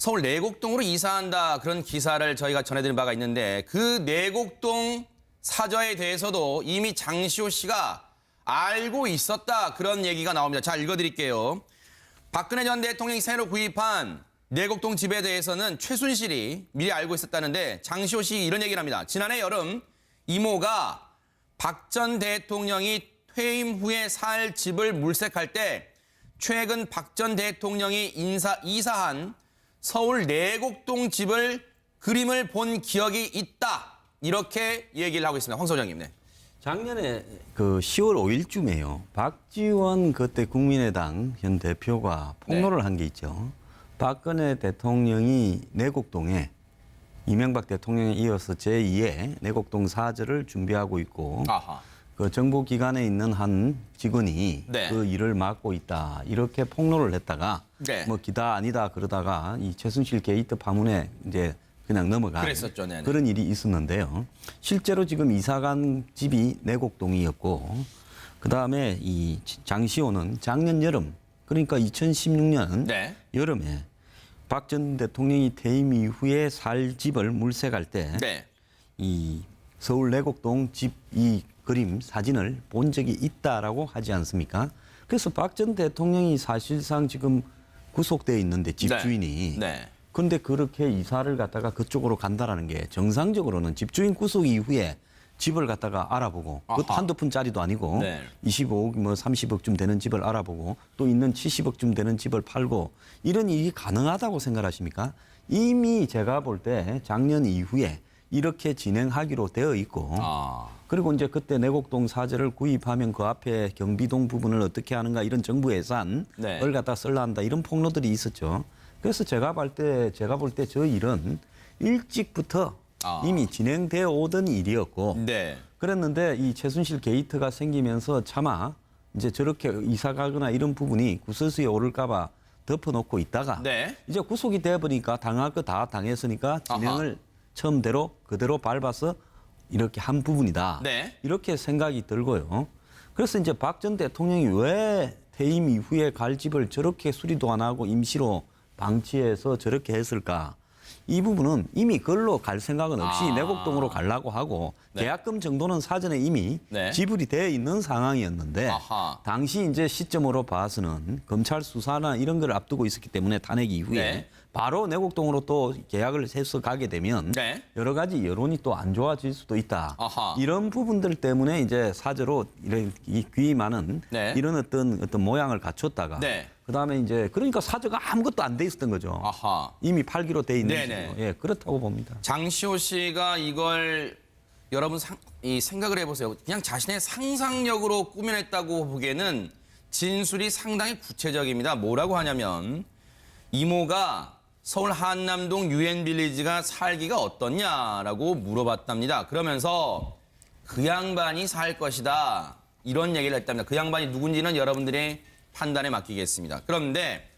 서울 내곡동으로 이사한다 그런 기사를 저희가 전해드린 바가 있는데 그 내곡동 사저에 대해서도 이미 장시호 씨가 알고 있었다 그런 얘기가 나옵니다. 자, 읽어드릴게요. 박근혜 전 대통령이 새로 구입한 내곡동 집에 대해서는 최순실이 미리 알고 있었다는데 장시호 씨 이런 얘기를 합니다. 지난해 여름 이모가 박 전 대통령이 퇴임 후에 살 집을 물색할 때 최근 박 전 대통령이 이사한 서울 내곡동 집을 그림을 본 기억이 있다. 이렇게 얘기를 하고 있습니다. 황 소장님. 네. 작년에 그 10월 5일쯤에요. 박지원 그때 국민의당 현 대표가 폭로를 한 게 있죠. 박근혜 대통령이 내곡동에 이명박 대통령에 이어서 제2의 내곡동 사저를 준비하고 있고 아하. 그 정보기관에 있는 한 직원이 네. 그 일을 맡고 있다. 이렇게 폭로를 했다가 네. 뭐 기다 아니다 그러다가 이 최순실 게이트 파문에 이제 그냥 넘어간 그랬었죠. 네네. 그런 일이 있었는데요. 실제로 지금 이사간 집이 내곡동이었고 그다음에 이 장시호는 작년 여름 그러니까 2016년 네. 여름에 박 전 대통령이 퇴임 이후에 살 집을 물색할 때 네. 이 서울 내곡동 집 이 그림 사진을 본 적이 있다라고 하지 않습니까? 그래서 박 전 대통령이 사실상 지금 구속돼 있는데 집주인이 네. 근데 그렇게 이사를 갖다가 그쪽으로 간다라는 게 정상적으로는 집주인 구속 이후에 집을 갖다가 알아보고 그것도 아하. 한두 푼짜리도 아니고 네. 25억 뭐 30억쯤 되는 집을 알아보고 또 있는 70억쯤 되는 집을 팔고 이런 일이 가능하다고 생각하십니까? 이미 제가 볼 때 작년 이후에 이렇게 진행하기로 되어 있고 그리고 이제 그때 내곡동 사저를 구입하면 그 앞에 경비동 부분을 어떻게 하는가 이런 정부 예산을 네. 갖다 쓸라 한다 이런 폭로들이 있었죠. 그래서 제가 볼 때 저 일은 일찍부터 이미 진행되어 오던 일이었고 네. 그랬는데 이 최순실 게이트가 생기면서 차마 이제 저렇게 이사 가거나 이런 부분이 구설수에 오를까 봐 덮어놓고 있다가 네. 이제 구속이 돼 보니까 당할 거 다 당했으니까 진행을 처음대로 그대로 밟아서 이렇게 한 부분이다. 네. 이렇게 생각이 들고요. 그래서 이제 박 전 대통령이 왜 퇴임 이후에 갈 집을 저렇게 수리도 안 하고 임시로 방치해서 저렇게 했을까? 이 부분은 이미 그걸로 갈 생각은 없이 내곡동으로 가려고 하고 계약금 정도는 사전에 이미 네. 지불이 되어 있는 상황이었는데 아하. 당시 이제 시점으로 봐서는 검찰 수사나 이런 걸 앞두고 있었기 때문에 탄핵 이후에 네. 바로 내곡동으로 또 계약을 해서 가게 되면 네. 여러 가지 여론이 또 안 좋아질 수도 있다. 아하. 이런 부분들 때문에 이제 사저로 이런 귀임하는 네. 이런 어떤 모양을 갖췄다가 네. 그다음에 이제 그러니까 사저가 아무것도 안 돼 있었던 거죠. 아하. 이미 팔기로 돼 있는 네네. 식으로. 예, 그렇다고 봅니다. 장시호 씨가 이걸 여러분 생각을 해보세요. 그냥 자신의 상상력으로 꾸며냈다고 보기에는 진술이 상당히 구체적입니다. 뭐라고 하냐면 이모가 서울 한남동 유엔빌리지가 살기가 어떻냐라고 물어봤답니다. 그러면서 그 양반이 살 것이다. 이런 얘기를 했답니다. 그 양반이 누군지는 여러분들의 판단에 맡기겠습니다. 그런데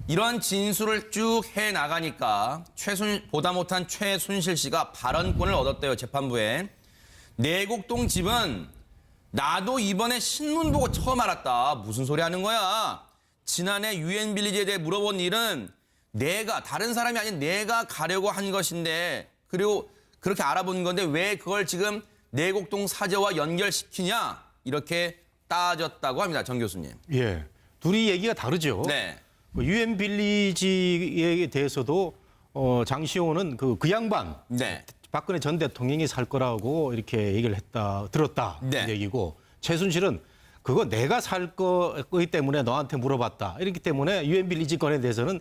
이런 진술을 쭉 해나가니까 보다 못한 최순실 씨가 발언권을 얻었대요. 재판부에. 내곡동 집은 나도 이번에 신문 보고 처음 알았다. 무슨 소리 하는 거야. 지난해 유엔빌리지에 대해 물어본 일은 다른 사람이 아닌 내가 가려고 한 것인데 그리고 그렇게 알아본 건데 왜 그걸 지금 내곡동 사저와 연결시키냐. 이렇게 따졌다고 합니다. 정 교수님. 예, 둘이 얘기가 다르죠. 네. 유엔 빌리지에 대해서도 장시호는 그 양반 네. 박근혜 전 대통령이 살 거라고 이렇게 얘기를 들었다 네. 얘기고 최순실은 그거 내가 살 거기 때문에 너한테 물어봤다. 이렇기 때문에 유엔 빌리지 건에 대해서는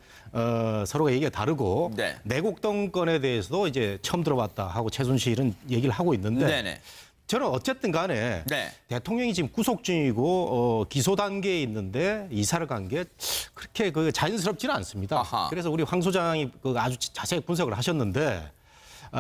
서로가 얘기가 다르고 네. 내곡동 건에 대해서도 이제 처음 들어봤다 하고 최순실은 얘기를 하고 있는데 네네. 저는 어쨌든 간에 네. 대통령이 지금 구속 중이고 기소 단계에 있는데 이사를 간 게 그렇게 자연스럽지는 않습니다. 아하. 그래서 우리 황 소장이 아주 자세히 분석을 하셨는데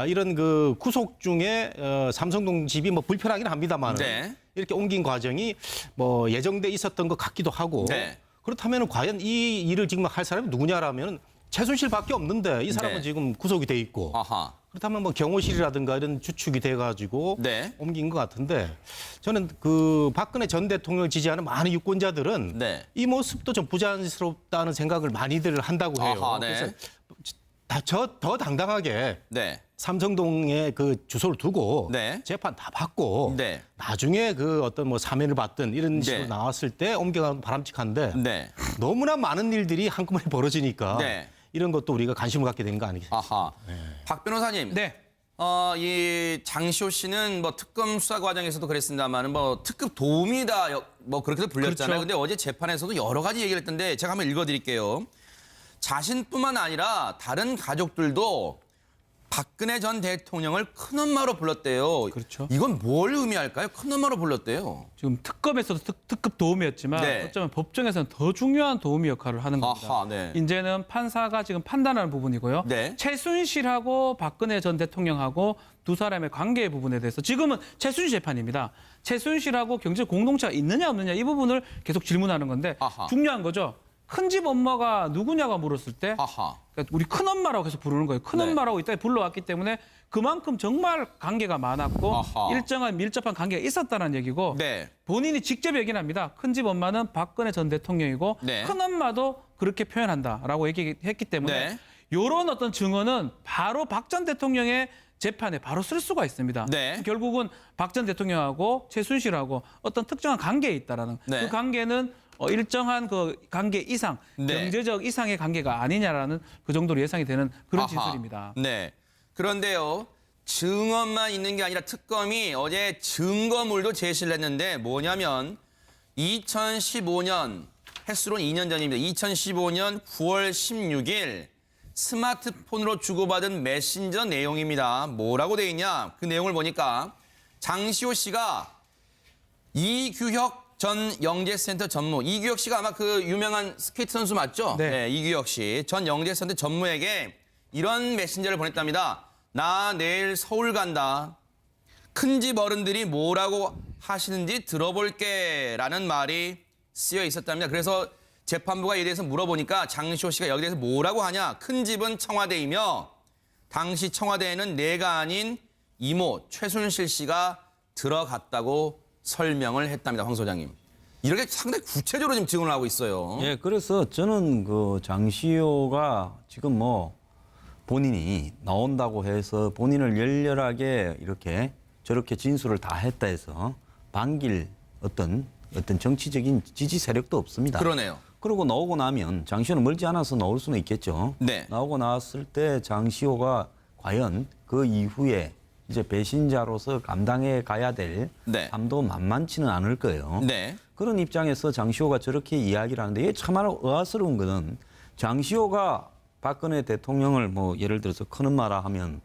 이런 구속 중에 삼성동 집이 뭐 불편하긴 합니다만 네. 이렇게 옮긴 과정이 뭐 예정돼 있었던 것 같기도 하고 네. 그렇다면 과연 이 일을 지금 할 사람이 누구냐라면 최순실밖에 없는데 이 사람은 네. 지금 구속이 돼 있고 아하. 그렇다면 뭐 경호실이라든가 이런 주축이 돼가지고 네. 옮긴 것 같은데 저는 박근혜 전 대통령을 지지하는 많은 유권자들은 네. 이 모습도 좀 부자연스럽다는 생각을 많이들 한다고 해요. 아하, 네. 그래서 더 당당하게 네. 삼성동에 그 주소를 두고 네. 재판 다 받고 네. 나중에 그 어떤 뭐 사면을 받든 이런 네. 식으로 나왔을 때 옮겨가는 바람직한데 네. 너무나 많은 일들이 한꺼번에 벌어지니까 네. 이런 것도 우리가 관심을 갖게 된 거 아니겠습니까? 아하. 박 변호사님. 네. 이 장시호 씨는 뭐 특검 수사 과정에서도 그랬습니다만 뭐 특급 도움이다 뭐 그렇게도 불렸잖아요. 그렇죠. 근데 어제 재판에서도 여러 가지 얘기를 했던데 제가 한번 읽어드릴게요. 자신뿐만 아니라 다른 가족들도 박근혜 전 대통령을 큰엄마로 불렀대요. 그렇죠. 이건 뭘 의미할까요? 큰엄마로 불렀대요. 지금 특검에서도 특급 도움이었지만 네. 어쩌면 법정에서는 더 중요한 도움이 역할을 하는 겁니다. 아하, 네. 이제는 판사가 지금 판단하는 부분이고요. 네. 최순실하고 박근혜 전 대통령하고 두 사람의 관계 부분에 대해서 지금은 최순실 재판입니다. 최순실하고 경제 공동체가 있느냐 없느냐 이 부분을 계속 질문하는 건데 아하. 중요한 거죠. 큰 집 엄마가 누구냐가 물었을 때 아하. 그러니까 우리 큰엄마라고 계속 부르는 거예요. 큰엄마라고 이따 불러왔기 때문에 그만큼 정말 관계가 많았고 아하. 일정한 밀접한 관계가 있었다는 얘기고 네. 본인이 직접 얘기는 합니다. 큰 집 엄마는 박근혜 전 대통령이고 네. 큰엄마도 그렇게 표현한다라고 얘기했기 때문에 네. 이런 어떤 증언은 바로 박 전 대통령의 재판에 바로 쓸 수가 있습니다. 네. 결국은 박 전 대통령하고 최순실하고 어떤 특정한 관계에 있다라는 네. 그 관계는 일정한 그 관계 이상, 네. 경제적 이상의 관계가 아니냐라는 그 정도로 예상이 되는 그런 아하. 진술입니다. 네. 그런데요. 증언만 있는 게 아니라 특검이 어제 증거물도 제시를 했는데 뭐냐면 2015년 횟수론 2년 전입니다. 2015년 9월 16일 스마트폰으로 주고받은 메신저 내용입니다. 뭐라고 돼 있냐? 그 내용을 보니까 장시호 씨가 이규혁 전 영재센터 전무, 이규혁 씨가 아마 그 유명한 스케이트 선수 맞죠? 네. 이규혁 씨 전 영재센터 전무에게 이런 메신저를 보냈답니다. 나 내일 서울 간다. 큰 집 어른들이 뭐라고 하시는지 들어볼게 라는 말이 쓰여 있었답니다. 그래서 재판부가 이에 대해서 물어보니까 장시호 씨가 여기에 대해서 뭐라고 하냐. 큰 집은 청와대이며 당시 청와대에는 내가 아닌 이모 최순실 씨가 들어갔다고 설명을 했답니다. 황 소장님. 이렇게 상당히 구체적으로 지금 증언을 하고 있어요. 예, 그래서 저는 그 장시호가 지금 뭐 본인이 나온다고 해서 본인을 열렬하게 이렇게 저렇게 진술을 다 했다 해서 반길 어떤 정치적인 지지 세력도 없습니다. 그러네요. 그러고 나오고 나면 장시호는 멀지 않아서 나올 수는 있겠죠. 네. 나오고 나왔을 때 장시호가 과연 그 이후에 이제 배신자로서 감당해 가야 될 네. 삶도 만만치는 않을 거예요. 네. 그런 입장에서 장시호가 저렇게 이야기를 하는데 이게 참으로 의아스러운 거는 장시호가 박근혜 대통령을 뭐 예를 들어서 큰엄마라 하면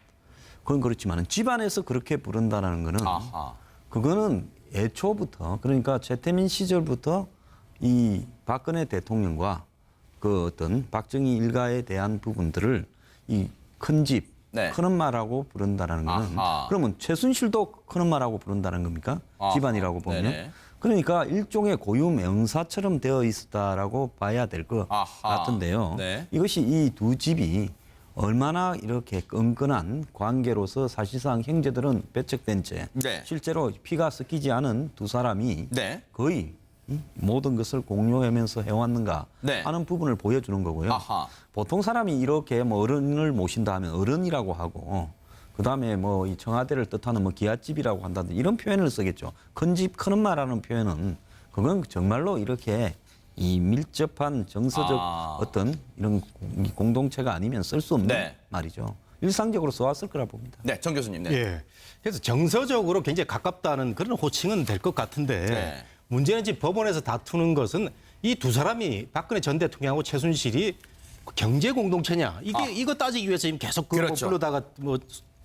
그건 그렇지만 집안에서 그렇게 부른다는 거는 아하. 그거는 애초부터 그러니까 최태민 시절부터 이 박근혜 대통령과 그 어떤 박정희 일가에 대한 부분들을 이 큰 집, 네. 큰엄마라고 부른다는 거는 아하. 그러면 최순실도 큰엄마라고 부른다는 겁니까? 아하. 집안이라고 보면. 네네. 그러니까 일종의 고유 명사처럼 되어 있었다라고 봐야 될 것 아하. 같은데요. 네. 이것이 이 두 집이 얼마나 이렇게 끈끈한 관계로서 사실상 형제들은 배척된 채 네. 실제로 피가 섞이지 않은 두 사람이 네. 거의 모든 것을 공유하면서 해왔는가 네. 하는 부분을 보여주는 거고요. 아하. 보통 사람이 이렇게 뭐 어른을 모신다 하면 어른이라고 하고 그다음에 뭐 이 청와대를 뜻하는 뭐 기아집이라고 한다든지 이런 표현을 쓰겠죠. 큰 집, 큰엄마라는 표현은 그건 정말로 이렇게 이 밀접한 정서적 어떤 이런 공동체가 아니면 쓸 수 없는 네. 말이죠. 일상적으로 써왔을 거라 봅니다. 네, 정 교수님. 네. 예. 그래서 정서적으로 굉장히 가깝다는 그런 호칭은 될 것 같은데 네. 문제는 지금 법원에서 다투는 것은 이 두 사람이 박근혜 전 대통령하고 최순실이 경제 공동체냐 이거 따지기 위해서 지금 계속 그거 그렇죠. 불러다가 뭐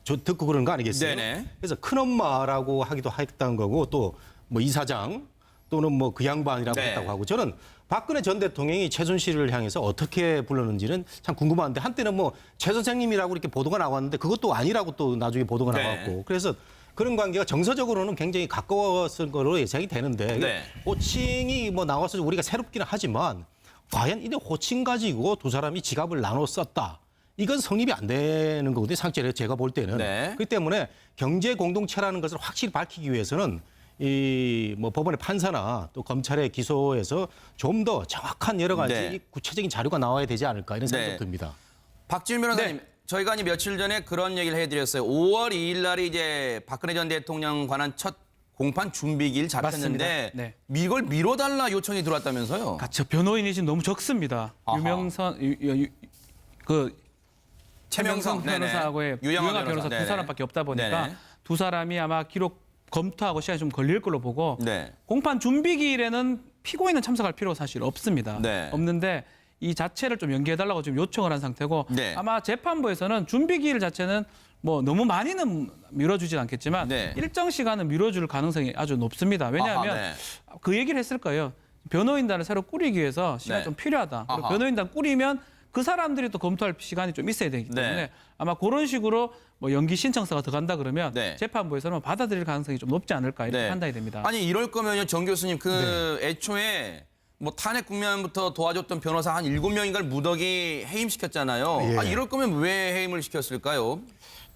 듣고 그러는 거 아니겠어요? 네네. 그래서 큰엄마라고 하기도 했다는 거고 또 뭐 이사장 또는 뭐 그 양반이라고 네. 했다고 하고 저는 박근혜 전 대통령이 최순실을 향해서 어떻게 불렀는지는 참 궁금한데 한때는 뭐 최 선생님이라고 이렇게 보도가 나왔는데 그것도 아니라고 또 나중에 보도가 네. 나왔고 그래서 그런 관계가 정서적으로는 굉장히 가까웠을 거로 예상이 되는데 네. 호칭이 뭐 나와서 우리가 새롭기는 하지만 과연 이 호칭 가지고 두 사람이 지갑을 나눠 썼다. 이건 성립이 안 되는 거거든요. 상체를 제가 볼 때는. 네. 그렇기 때문에 경제 공동체라는 것을 확실히 밝히기 위해서는 이 뭐 법원의 판사나 또 검찰의 기소에서 좀 더 정확한 여러 가지 네. 구체적인 자료가 나와야 되지 않을까 이런 생각이 네. 듭니다. 박지윤 변호사님, 저희가 이제 며칠 전에 그런 얘기를 해드렸어요. 5월 2일 날이 이제 박근혜 전 대통령 관한 첫 공판 준비기일 잡혔는데 맞습니다. 네. 이걸 미뤄달라 요청이 들어왔다면서요? 그렇죠. 변호인이 지금 너무 적습니다. 아하. 최명성 네네. 변호사하고의 유영하 변호사 두 네네. 사람밖에 없다 보니까 네네. 두 사람이 아마 기록 검토하고 시간이 좀 걸릴 걸로 보고 네. 공판 준비기일에는 피고인은 참석할 필요가 사실 없습니다. 네. 없는데 이 자체를 좀 연기해달라고 지금 요청을 한 상태고 네. 아마 재판부에서는 준비기일 자체는 뭐 너무 많이는 미뤄주진 않겠지만 네. 일정 시간은 미뤄줄 가능성이 아주 높습니다. 왜냐하면 아하, 네. 그 얘기를 했을 거예요. 변호인단을 새로 꾸리기 위해서 시간이 네. 좀 필요하다. 그리고 아하. 변호인단 꾸리면 그 사람들이 또 검토할 시간이 좀 있어야 되기 때문에 네. 아마 그런 식으로 뭐 연기 신청서가 더 간다 그러면 네. 재판부에서는 받아들일 가능성이 좀 높지 않을까 이렇게 네. 판단이 됩니다. 아니 이럴 거면요, 정 교수님 애초에 뭐 탄핵 국면부터 도와줬던 변호사 한 7명인가를 무더기 해임시켰잖아요. 예. 아니 이럴 거면 왜 해임을 시켰을까요?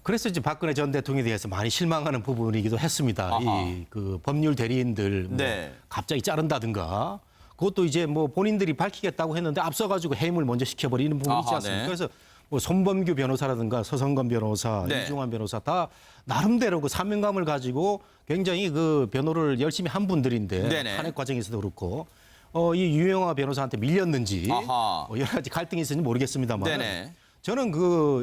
그래서 이제 박근혜 전 대통령에 대해서 많이 실망하는 부분이기도 했습니다. 아하. 이 그 법률 대리인들 뭐 네. 갑자기 자른다든가 그것도 이제 뭐 본인들이 밝히겠다고 했는데 앞서가지고 해임을 먼저 시켜버리는 부분이 있지 아하, 않습니까? 네. 그래서 뭐 손범규 변호사라든가 서성건 변호사, 네. 이중환 변호사 다 나름대로 그 사명감을 가지고 굉장히 그 변호를 열심히 한 분들인데 네네. 탄핵 과정에서도 그렇고 이 유영하 변호사한테 밀렸는지 아하. 여러 가지 갈등이 있었는지 모르겠습니다만 네네. 저는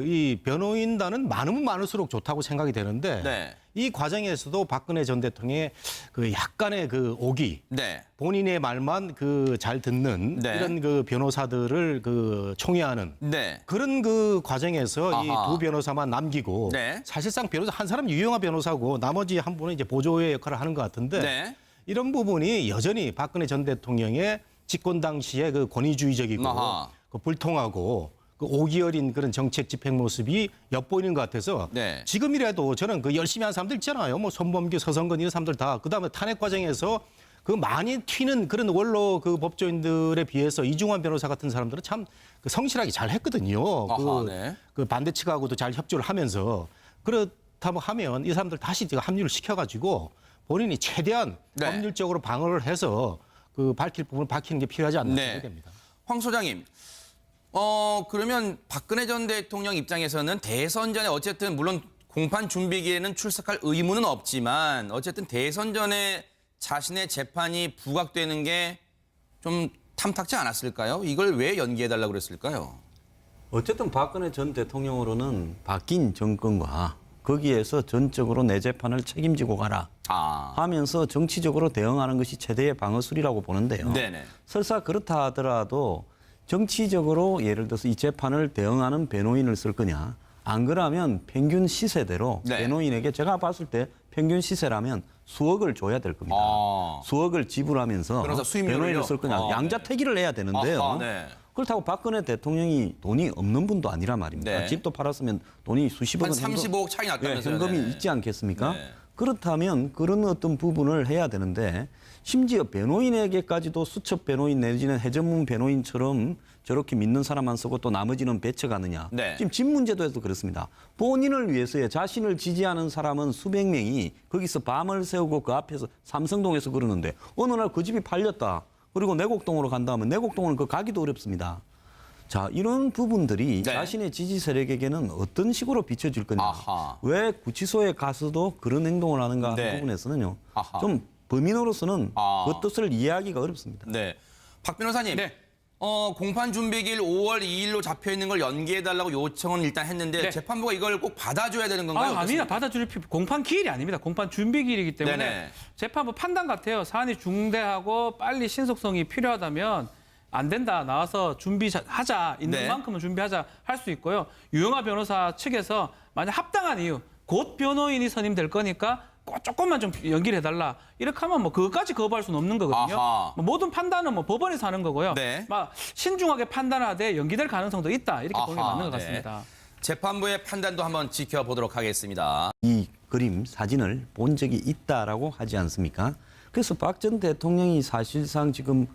이 변호인단은 많으면 많을수록 좋다고 생각이 되는데 네. 이 과정에서도 박근혜 전 대통령의 그 약간의 그 오기, 네. 본인의 말만 그 잘 듣는 네. 이런 그 변호사들을 그 총애하는 네. 그런 그 과정에서 이 아하. 두 변호사만 남기고 네. 사실상 변호사 한 사람 유영하 변호사고 나머지 한 분은 이제 보조의 역할을 하는 것 같은데 네. 이런 부분이 여전히 박근혜 전 대통령의 집권 당시에 그 권위주의적이고 아하. 그 불통하고 그 오기 어린 그런 정책 집행 모습이 엿보이는 것 같아서 네. 지금이라도 저는 그 열심히 한 사람들 있잖아요. 뭐 손범규, 서성건 이런 사람들 다 그다음에 탄핵 과정에서 그 많이 튀는 그런 원로 그 법조인들에 비해서 이중환 변호사 같은 사람들은 참 그 성실하게 잘 했거든요. 아하, 네. 그 반대 측하고도 잘 협조를 하면서 그렇다고 하면 이 사람들 다시 제가 합류를 시켜가지고 본인이 최대한 네. 법률적으로 방어를 해서 그 밝힐 부분을 밝히는 게 필요하지 않나 네. 생각됩니다. 황 소장님. 그러면 박근혜 전 대통령 입장에서는 대선 전에 어쨌든 물론 공판 준비기에는 출석할 의무는 없지만 어쨌든 대선 전에 자신의 재판이 부각되는 게 좀 탐탁지 않았을까요? 이걸 왜 연기해달라고 그랬을까요? 어쨌든 박근혜 전 대통령으로는 바뀐 정권과 거기에서 전적으로 내 재판을 책임지고 가라 하면서 정치적으로 대응하는 것이 최대의 방어술이라고 보는데요. 네네. 설사 그렇다 하더라도 정치적으로 예를 들어서 이 재판을 대응하는 변호인을 쓸 거냐. 안 그러면 평균 시세대로 네. 변호인에게 제가 봤을 때 평균 시세라면 수억을 줘야 될 겁니다. 수억을 지불하면서 변호사 수임료를요? 변호인을 쓸 거냐. 양자택일을 해야 되는데요. 아하, 네. 그렇다고 박근혜 대통령이 돈이 없는 분도 아니란 말입니다. 네. 집도 팔았으면 돈이 수십억 한 원 35억 차이 났다면서요. 현금이 네. 있지 않겠습니까? 네. 그렇다면 그런 어떤 부분을 해야 되는데 심지어 변호인에게까지도 수첩 변호인 내지는 해전문 변호인처럼 저렇게 믿는 사람만 쓰고 또 나머지는 배척하느냐. 네. 지금 집 문제도에도 그렇습니다. 본인을 위해서의 자신을 지지하는 사람은 수백 명이 거기서 밤을 새우고 그 앞에서 삼성동에서 그러는데 어느 날 그 집이 팔렸다. 그리고 내곡동으로 간다 하면 내곡동은 그 가기도 어렵습니다. 자, 이런 부분들이 네. 자신의 지지 세력에게는 어떤 식으로 비춰질 거냐. 아하. 왜 구치소에 가서도 그런 행동을 하는가 하는 네. 부분에서는요. 아하. 좀 범인으로서는 아. 그 뜻을 이해하기가 어렵습니다. 네. 박 변호사님. 네. 공판 준비기일 5월 2일로 잡혀 있는 걸 연기해달라고 요청은 일단 했는데 네. 재판부가 이걸 꼭 받아줘야 되는 건가요? 아닙니다. 어떻습니까? 받아줄 공판 기일이 아닙니다. 공판 준비 기일이기 때문에 네네. 재판부 판단 같아요. 사안이 중대하고 빨리 신속성이 필요하다면 안 된다. 나와서 준비하자. 있는 네. 만큼은 준비하자 할 수 있고요. 유영하 변호사 측에서 만약 합당한 이유, 곧 변호인이 선임될 거니까 조금만 좀 연기를 해달라. 이렇게 하면 뭐 그것까지 거부할 수는 없는 거거든요. 아하. 뭐 모든 판단은 뭐 법원에서 하는 거고요. 네. 막 신중하게 판단하되 연기될 가능성도 있다. 이렇게 보는 게 아하, 맞는 것 네. 같습니다. 재판부의 판단도 한번 지켜보도록 하겠습니다. 이 그림, 사진을 본 적이 있다라고 하지 않습니까? 그래서 박 전 대통령이 사실상 지금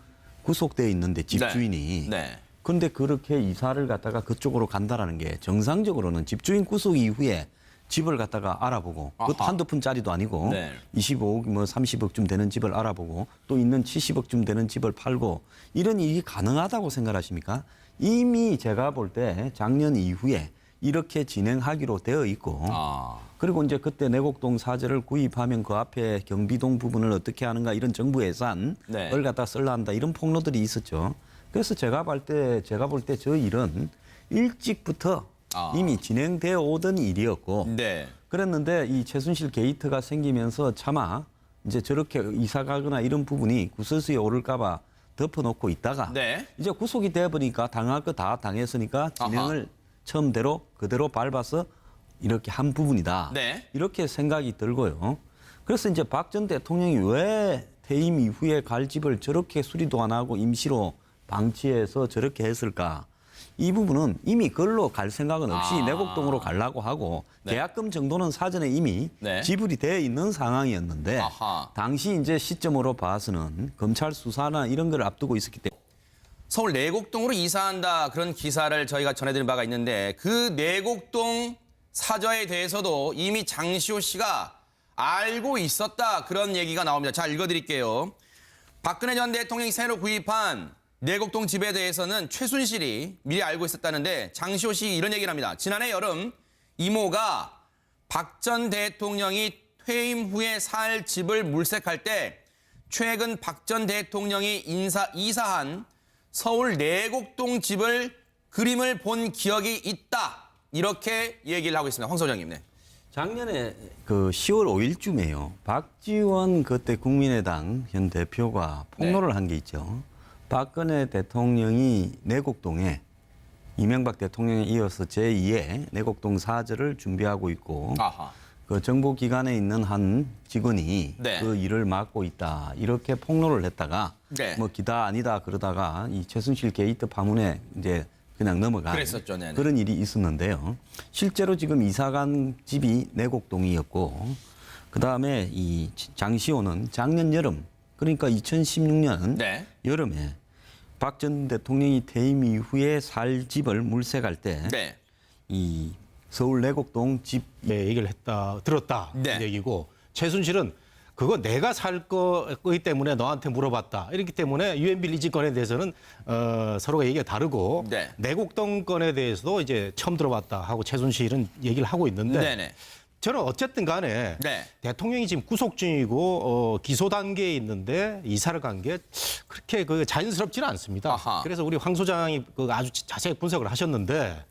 구속돼 있는데 집주인이. 네. 그런데 그렇게 이사를 갔다가 그쪽으로 간다라는 게 정상적으로는 집주인 구속 이후에 집을 갖다가 알아보고 그것도 아하. 한두 푼짜리도 아니고 네. 25억 뭐 30억쯤 되는 집을 알아보고 또 있는 70억쯤 되는 집을 팔고 이런 일이 가능하다고 생각하십니까? 이미 제가 볼 때 작년 이후에 이렇게 진행하기로 되어 있고 그리고 이제 그때 내곡동 사저를 구입하면 그 앞에 경비동 부분을 어떻게 하는가 이런 정부 예산을 네. 갖다 쓸라 한다 이런 폭로들이 있었죠. 그래서 제가 볼 때 저 일은 일찍부터 이미 진행되어 오던 일이었고 네. 그랬는데 이 최순실 게이트가 생기면서 차마 이제 저렇게 이사 가거나 이런 부분이 구설수에 오를까 봐 덮어놓고 있다가 네. 이제 구속이 돼 보니까 당할 거 다 당했으니까 진행을 처음대로 그대로 밟아서 이렇게 한 부분이다. 네. 이렇게 생각이 들고요. 그래서 이제 박 전 대통령이 왜 퇴임 이후에 갈 집을 저렇게 수리도 안 하고 임시로 방치해서 저렇게 했을까? 이 부분은 이미 그걸로 갈 생각은 없이 내곡동으로 가려고 하고 네. 계약금 정도는 사전에 이미 네. 지불이 되어 있는 상황이었는데 당시 이제 시점으로 봐서는 검찰 수사나 이런 걸 앞두고 있었기 때문에 서울 내곡동으로 이사한다 그런 기사를 저희가 전해드린 바가 있는데 그 내곡동 사저에 대해서도 이미 장시호 씨가 알고 있었다 그런 얘기가 나옵니다. 자, 읽어드릴게요. 박근혜 전 대통령이 새로 구입한 내곡동 집에 대해서는 최순실이 미리 알고 있었다는데 장시호 씨 이런 얘기를 합니다. 지난해 여름 이모가 박 전 대통령이 퇴임 후에 살 집을 물색할 때 최근 박 전 대통령이 이사한 서울 내곡동 집을 그림을 본 기억이 있다. 이렇게 얘기를 하고 있습니다. 황 소장님. 네. 작년에 그 10월 5일쯤에요. 박지원 그때 국민의당 현 대표가 폭로를 한 게 있죠. 박근혜 대통령이 내곡동에 이명박 대통령에 이어서 제2의 내곡동 사저를 준비하고 있고 그 정보기관에 있는 한 직원이 네. 그 일을 맡고 있다. 이렇게 폭로를 했다가 네. 뭐 기다 아니다 그러다가 이 최순실 게이트 파문에 이제 그냥 넘어간 그랬었죠. 네네. 그런 일이 있었는데요. 실제로 지금 이사간 집이 내곡동이었고 그다음에 이 장시호는 작년 여름 그러니까 2016년 네. 여름에 박 전 대통령이 퇴임 이후에 살 집을 물색할 때 네. 이 서울 내곡동 집 얘기를 들었다 네. 이 얘기고 최순실은 그거 내가 살 거기 때문에 너한테 물어봤다. 이렇기 때문에 유엔 빌리지 건에 대해서는 서로가 얘기가 다르고 네. 내곡동 건에 대해서도 이제 처음 들어봤다 하고 최순실은 얘기를 하고 있는데 네네. 저는 어쨌든 간에 네. 대통령이 지금 구속 중이고 기소 단계에 있는데 이사를 간 게 그렇게 그 자연스럽지는 않습니다. 그래서 우리 황 소장이 그 아주 자세히 분석을 하셨는데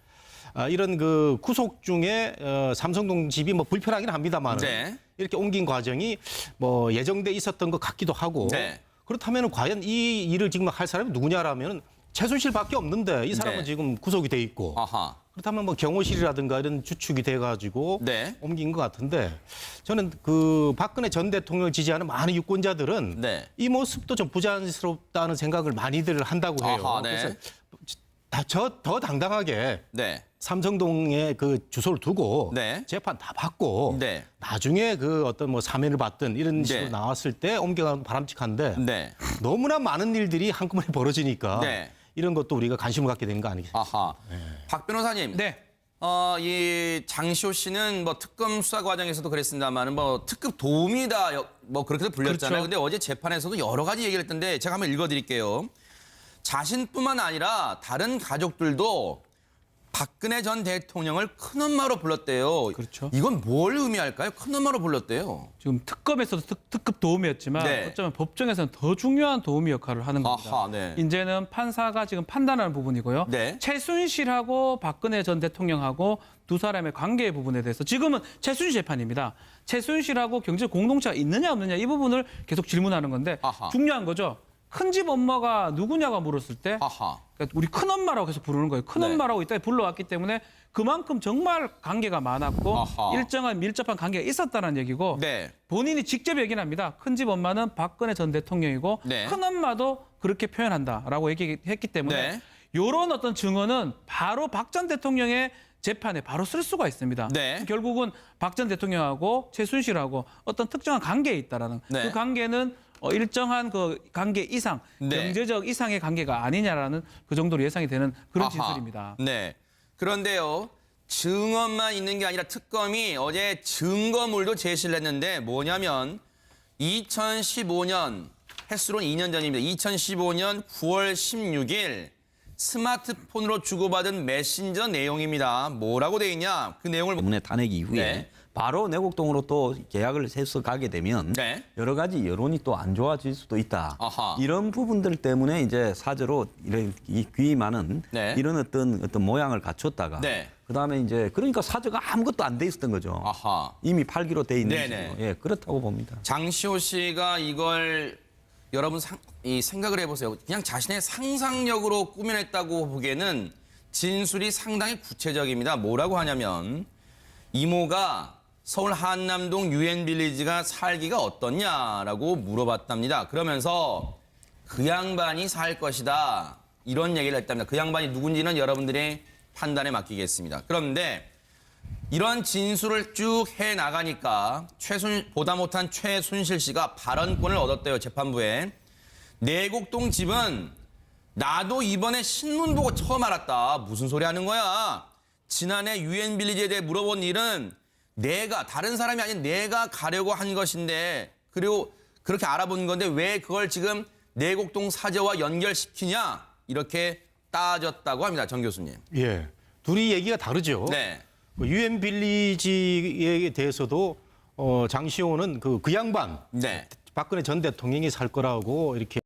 이런 그 구속 중에 삼성동 집이 뭐 불편하긴 합니다만 네. 이렇게 옮긴 과정이 뭐 예정돼 있었던 것 같기도 하고 네. 그렇다면 과연 이 일을 지금 할 사람이 누구냐라면 최순실밖에 없는데 이 사람은 네. 지금 구속이 돼 있고 그렇다면 뭐 경호실이라든가 이런 주축이 돼가지고 네. 옮긴 것 같은데 저는 그 박근혜 전 대통령을 지지하는 많은 유권자들은 네. 이 모습도 좀 부자연스럽다는 생각을 많이들 한다고 해요. 네. 그래서 더 당당하게 네. 삼성동에 그 주소를 두고 네. 재판 다 받고 네. 나중에 그 어떤 뭐 사면을 받든 이런 네. 식으로 나왔을 때 옮겨가는 바람직한데 네. 너무나 많은 일들이 한꺼번에 벌어지니까 네. 이런 것도 우리가 관심을 갖게 되는 거 아니겠습니까? 박 변호사님. 네. 이 장시호 씨는 뭐 특검 수사 과정에서도 그랬습니다만 뭐 특급 도움이다 뭐 그렇게도 불렸잖아요. 그렇죠. 근데 어제 재판에서도 여러 가지 얘기를 했던데 제가 한번 읽어드릴게요. 자신뿐만 아니라 다른 가족들도 박근혜 전 대통령을 큰엄마로 불렀대요. 그렇죠. 이건 뭘 의미할까요? 큰엄마로 불렀대요. 지금 특검에서도 특급 도움이었지만 네. 어쩌면 법정에서는 더 중요한 도움이 역할을 하는 겁니다. 아하, 네. 이제는 판사가 지금 판단하는 부분이고요. 네. 최순실하고 박근혜 전 대통령하고 두 사람의 관계 부분에 대해서 지금은 최순실 재판입니다. 최순실하고 경제 공동체가 있느냐 없느냐 이 부분을 계속 질문하는 건데 중요한 거죠. 큰 집 엄마가 누구냐가 물었을 때 그러니까 우리 큰엄마라고 계속 부르는 거예요. 큰엄마라고 이따 불러왔기 때문에 그만큼 정말 관계가 많았고 일정한 밀접한 관계가 있었다는 얘기고 네. 본인이 직접 얘기를 합니다. 큰 집 엄마는 박근혜 전 대통령이고 네. 큰엄마도 그렇게 표현한다라고 얘기했기 때문에 네. 이런 어떤 증언은 바로 박 전 대통령의 재판에 바로 쓸 수가 있습니다. 네. 결국은 박 전 대통령하고 최순실하고 어떤 특정한 관계에 있다라는 네. 그 관계는 일정한 그 관계 이상, 네. 경제적 이상의 관계가 아니냐라는 그 정도로 예상이 되는 그런 진술입니다. 네. 그런데요. 증언만 있는 게 아니라 특검이 어제 증거물도 제시를 했는데 뭐냐면 2015년 횟수로는 2년 전입니다. 2015년 9월 16일 스마트폰으로 주고받은 메신저 내용입니다. 뭐라고 돼 있냐? 그 내용을 때문에 탄핵 이후에 네. 바로 내곡동으로 또 계약을 해서 가게 되면 네. 여러 가지 여론이 또 안 좋아질 수도 있다. 아하. 이런 부분들 때문에 이제 사저로 이런 귀임하는 네. 이런 어떤 모양을 갖췄다가 네. 그다음에 이제 그러니까 사저가 아무것도 안 돼 있었던 거죠. 아하. 이미 팔기로 돼 있는 네네. 식으로. 예, 그렇다고 봅니다. 장시호 씨가 이걸 여러분 이 생각을 해보세요. 그냥 자신의 상상력으로 꾸며냈다고 보기에는 진술이 상당히 구체적입니다. 뭐라고 하냐면 이모가 서울 한남동 유엔빌리지가 살기가 어떻냐라고 물어봤답니다. 그러면서 그 양반이 살 것이다. 이런 얘기를 했답니다. 그 양반이 누군지는 여러분들의 판단에 맡기겠습니다. 그런데 이런 진술을 쭉 해나가니까 보다 못한 최순실 씨가 발언권을 얻었대요. 재판부에. 내곡동 집은 나도 이번에 신문 보고 처음 알았다. 무슨 소리 하는 거야. 지난해 유엔빌리지에 대해 물어본 일은 내가 다른 사람이 아닌 내가 가려고 한 것인데 그리고 그렇게 알아본 건데 왜 그걸 지금 내곡동 사저와 연결시키냐 이렇게 따졌다고 합니다. 정 교수님. 예, 둘이 얘기가 다르죠. 네. 유엔 빌리지에 대해서도 장시호는 그 양반 네. 박근혜 전 대통령이 살 거라고 이렇게